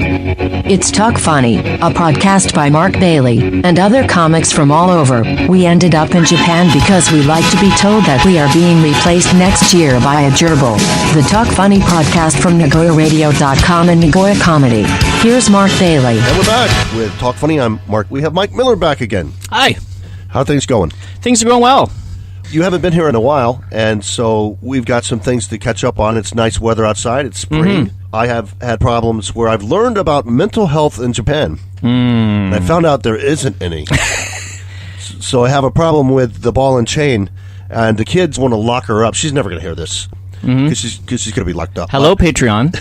It's Talk Funny, a podcast by Mark Bailey and other comics from all over. We ended up in Japan because we like to be told that we are being replaced next year by a gerbil. The Talk Funny podcast from Nagoyaradio.com and Nagoyacomedy. Here's Mark Bailey. And we're back with Talk Funny. I'm Mark. We have Mike Miller back again. Hi. How are things going? Things are going well. You haven't been here in a while, and so we've got some things to catch up on. It's nice weather outside. It's spring. Mm-hmm. I have had problems where I've learned about mental health in Japan. And I found out there isn't any. So I have a problem with the ball and chain, and the kids want to lock her up. She's never going to hear this because she's going to be locked up. Hello, Patreon.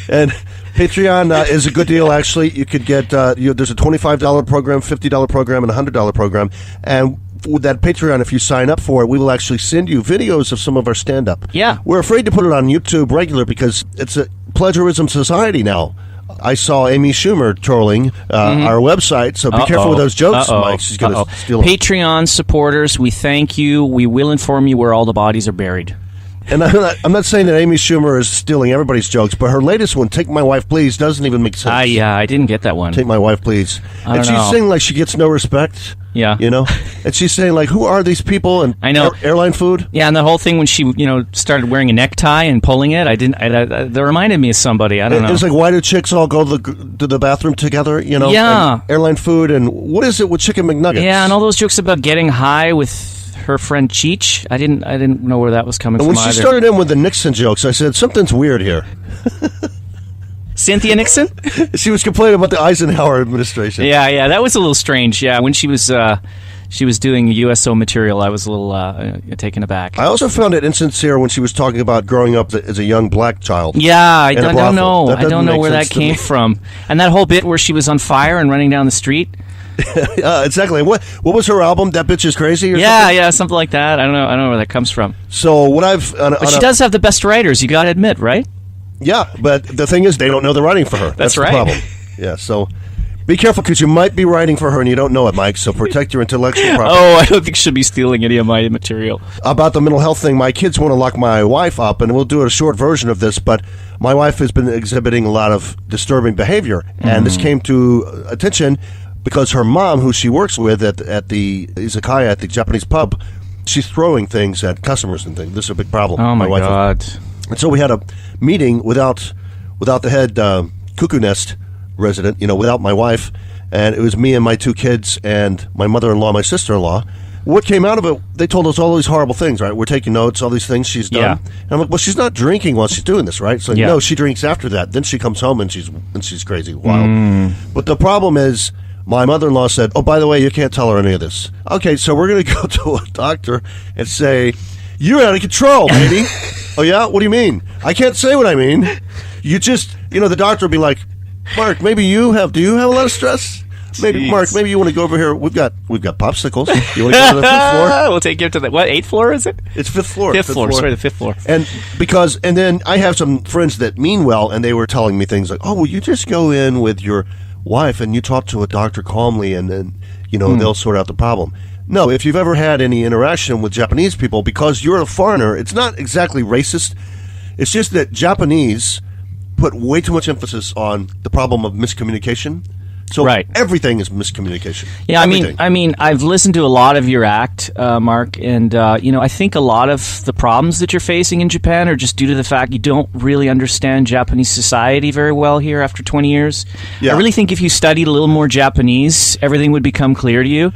And Patreon is a good deal, actually. You could get, there's a $25 program, $50 program, and a $100 program. And with that Patreon, if you sign up for it, we will actually send you videos of some of our stand-up. Yeah. We're afraid to put it on YouTube regular because it's a plagiarism society now. I saw Amy Schumer trolling our website, so be careful with those jokes, Mike. She's going to steal them. Patreon supporters, we thank you. We will inform you where all the bodies are buried. And I'm not saying that Amy Schumer is stealing everybody's jokes, but her latest one, Take My Wife Please, doesn't even make sense. Yeah, I didn't get that one. Take My Wife Please. And she's saying like she gets no respect. Yeah. You know? And she's saying like, who are these people? And I know. Airline food? Yeah, and the whole thing when she, started wearing a necktie and pulling it, that reminded me of somebody. I don't know. It's like, why do chicks all go to the bathroom together, Yeah. And airline food, and what is it with chicken McNuggets? Yeah, and all those jokes about getting high with her friend Cheech. I didn't know where that was coming from either. When she started in with the Nixon jokes, I said, something's weird here. Cynthia Nixon? She was complaining about the Eisenhower administration. Yeah, that was a little strange. Yeah, when she was doing USO material, I was a little taken aback. I also found it insincere when she was talking about growing up as a young black child. Yeah, I don't know. I don't know where that came from. And that whole bit where she was on fire and running down the street. Exactly. What was her album? That Bitch Is Crazy? Or something? Something like that. I don't know where that comes from. So what I've... But she does have the best writers, you got to admit, right? Yeah, but the thing is, they don't know the writing for her. That's right. The problem. Yeah, so be careful because you might be writing for her and you don't know it, Mike, so protect your intellectual property. I don't think she'll be stealing any of my material. About the mental health thing, my kids want to lock my wife up, and we'll do a short version of this, but my wife has been exhibiting a lot of disturbing behavior, and this came to attention because her mom, who she works with at the izakaya, at the Japanese pub, she's throwing things at customers and things. This is a big problem. Oh, my God. And so we had a meeting without the head cuckoo nest resident, without my wife, and it was me and my two kids and my mother-in-law, my sister-in-law. What came out of it, they told us all these horrible things, right? We're taking notes, all these things she's done. Yeah. And I'm like, well, she's not drinking while she's doing this, right? So, no, she drinks after that. Then she comes home and she's crazy, wild. But the problem is, my mother-in-law said, oh, by the way, you can't tell her any of this. Okay, so we're going to go to a doctor and say, you're out of control, baby. Oh, yeah? What do you mean? I can't say what I mean. You just, the doctor will be like, Mark, maybe do you have a lot of stress? Maybe, Jeez. Mark, maybe you want to go over here. We've got popsicles. You want to go to the fifth floor? We'll take you to the, what, 8th floor is it? It's fifth floor. Fifth floor, sorry, the 5th floor. And then I have some friends that mean well, and they were telling me things like, oh, well, you just go in with your wife and you talk to a doctor calmly, and then, they'll sort out the problem. No, if you've ever had any interaction with Japanese people, because you're a foreigner, it's not exactly racist. It's just that Japanese put way too much emphasis on the problem of miscommunication. So everything is miscommunication. Yeah, everything. I mean, I've listened to a lot of your act, Mark, and I think a lot of the problems that you're facing in Japan are just due to the fact you don't really understand Japanese society very well here after 20 years. Yeah. I really think if you studied a little more Japanese, everything would become clear to you.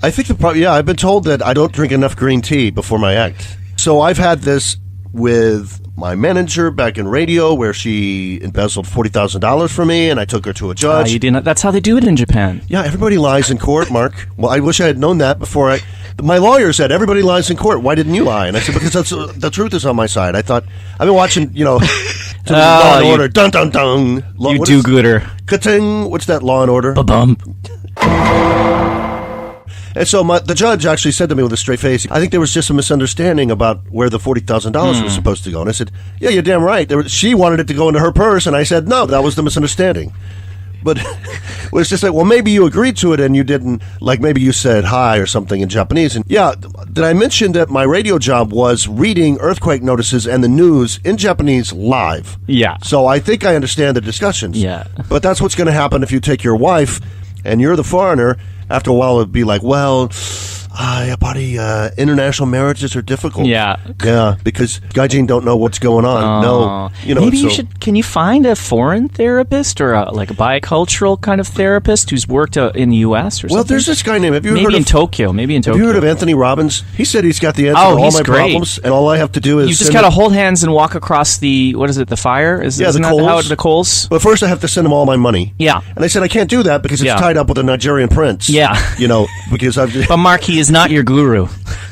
I think I've been told that I don't drink enough green tea before my act. So I've had this with my manager back in radio, where she embezzled $40,000 from me, and I took her to a judge. You didn't. That's how they do it in Japan. Yeah, everybody lies in court, Mark. Well, I wish I had known that before. My lawyer said everybody lies in court. Why didn't you lie? And I said because the truth is on my side. I thought I've been watching, Law and Order. Dun dun dun. You do-gooder. Ka-ting. What's that? Law and Order. Ba-bum. And so the judge actually said to me with a straight face, I think there was just a misunderstanding about where the $40,000 was supposed to go. And I said, yeah, you're damn right. She wanted it to go into her purse, and I said, no, that was the misunderstanding. But it was just like, well, maybe you agreed to it and you didn't, like maybe you said hi or something in Japanese. And yeah, did I mention that my radio job was reading earthquake notices and the news in Japanese live? Yeah. So I think I understand the discussions. Yeah. But that's what's going to happen if you take your wife and you're the foreigner. After a while, it'd be like, well, buddy, international marriages are difficult. Yeah. Yeah, because gaijin don't know what's going on. No. Maybe you should, can you find a foreign therapist or like a bicultural kind of therapist who's worked in the U.S. or something? Well, there's this guy named, have you maybe heard in of Tokyo. Maybe in Tokyo. Have you heard of Anthony Robbins? He said he's got the answer to all he's my great. problems, and all I have to do is You just gotta hold hands and walk across the, what is it, the fire? Isn't the that coals. the coals? But first I have to send him all my money. Yeah. And I said, I can't do that because it's Yeah. tied up with a Nigerian prince. Yeah. Because I've But Mark, he is not your guru.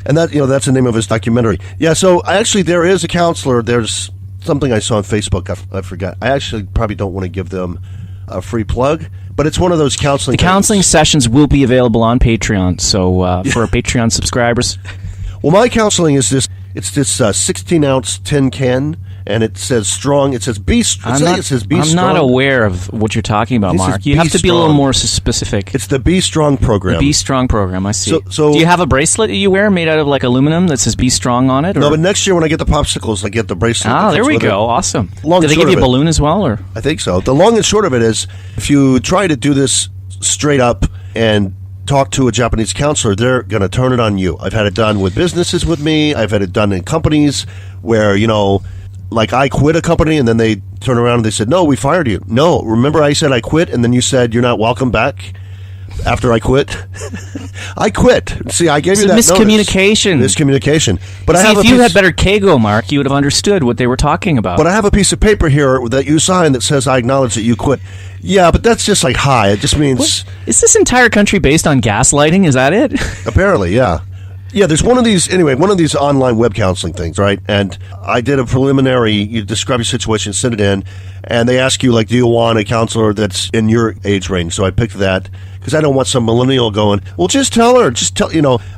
And that, that's the name of his documentary. Yeah, so actually there is a counselor. There's something I saw on Facebook. I forgot. I actually probably don't want to give them a free plug, but it's one of those counseling The counseling sessions will be available on Patreon, so for our Patreon subscribers. Well, my counseling is this. It's this 16-ounce tin can, and it says strong. It says be strong. It says be I'm strong. not aware of what you're talking about, It Mark. says You Be have to be a little Strong. more specific. It's the Be Strong program. The Be Strong program, I see. So- do you have a bracelet that you wear made out of like aluminum that says Be Strong on it? Or? No, but next year when I get the popsicles, I get the bracelet. that there comes we with go. it. Awesome. Long Do they and short give you a of it- balloon as well? Or I think so. The long and short of it is, if you try to do this straight up and talk to a Japanese counselor, they're going to turn it on you. I've had it done with businesses with me. I've had it done in companies where, like I quit a company and then they turn around and they said, no, we fired you. No, remember I said I quit and then you said you're not welcome back after I quit? I quit. See, I gave you that miscommunication. notice. Miscommunication. But I see, have if a you piece, had better Keigo, Mark, you would have understood what they were talking about. But I have a piece of paper here that you signed that says I acknowledge that you quit. Yeah, but that's just like hi. It just means... Is this entire country based on gaslighting? Is that it? Apparently, yeah. Yeah, there's one of these online web counseling things, right? And I did a preliminary, you describe your situation, send it in, and they ask you, like, do you want a counselor that's in your age range? So I picked that, because I don't want some millennial going, well, just tell her,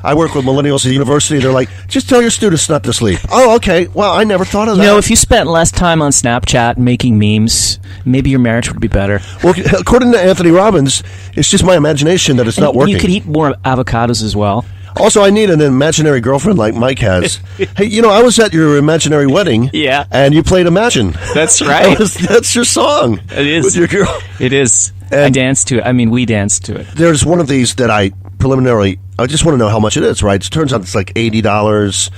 I work with millennials at university, they're like, just tell your students not to sleep. Oh, okay, well, I never thought of that. If you spent less time on Snapchat making memes, maybe your marriage would be better. Well, according to Anthony Robbins, it's just my imagination that it's not working. You could eat more avocados as well. Also, I need an imaginary girlfriend like Mike has. Hey, I was at your imaginary wedding. Yeah. And you played Imagine. That's right. That's your song. It is. With your girl. It is. And I danced to it. I mean, we danced to it. There's one of these that I just want to know how much it is, right? It turns out it's like $80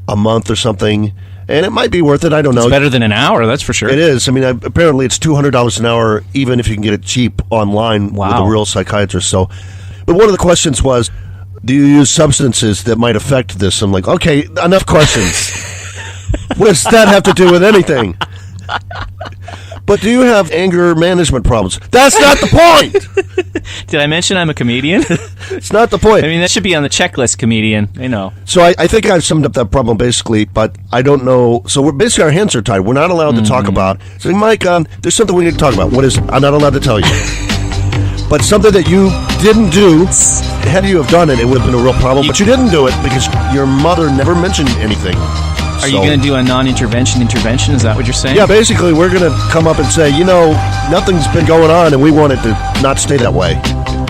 a month or something. And it might be worth it. I don't know. It's better than an hour, that's for sure. It is. I mean, apparently it's $200 an hour, even if you can get it cheap online with a real psychiatrist. So, but one of the questions was, do you use substances that might affect this? I'm like, okay, enough questions. What does that have to do with anything? But do you have anger management problems? That's not the point. Did I mention I'm a comedian? It's not the point. I mean, that should be on the checklist, comedian. I know. So I think I've summed up that problem basically, but I don't know. So we're basically, our hands are tied. We're not allowed to talk about. So Mike, there's something we need to talk about. What is it? I'm not allowed to tell you. But something that you didn't do, had you have done it, it would have been a real problem. But you didn't do it because your mother never mentioned anything. Are you going to do a non-intervention intervention? Is that what you're saying? Yeah, basically, we're going to come up and say, nothing's been going on, and we want it to not stay that way.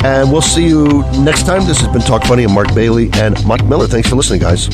And we'll see you next time. This has been Talk Funny and Mark Bailey and Mike Miller. Thanks for listening, guys.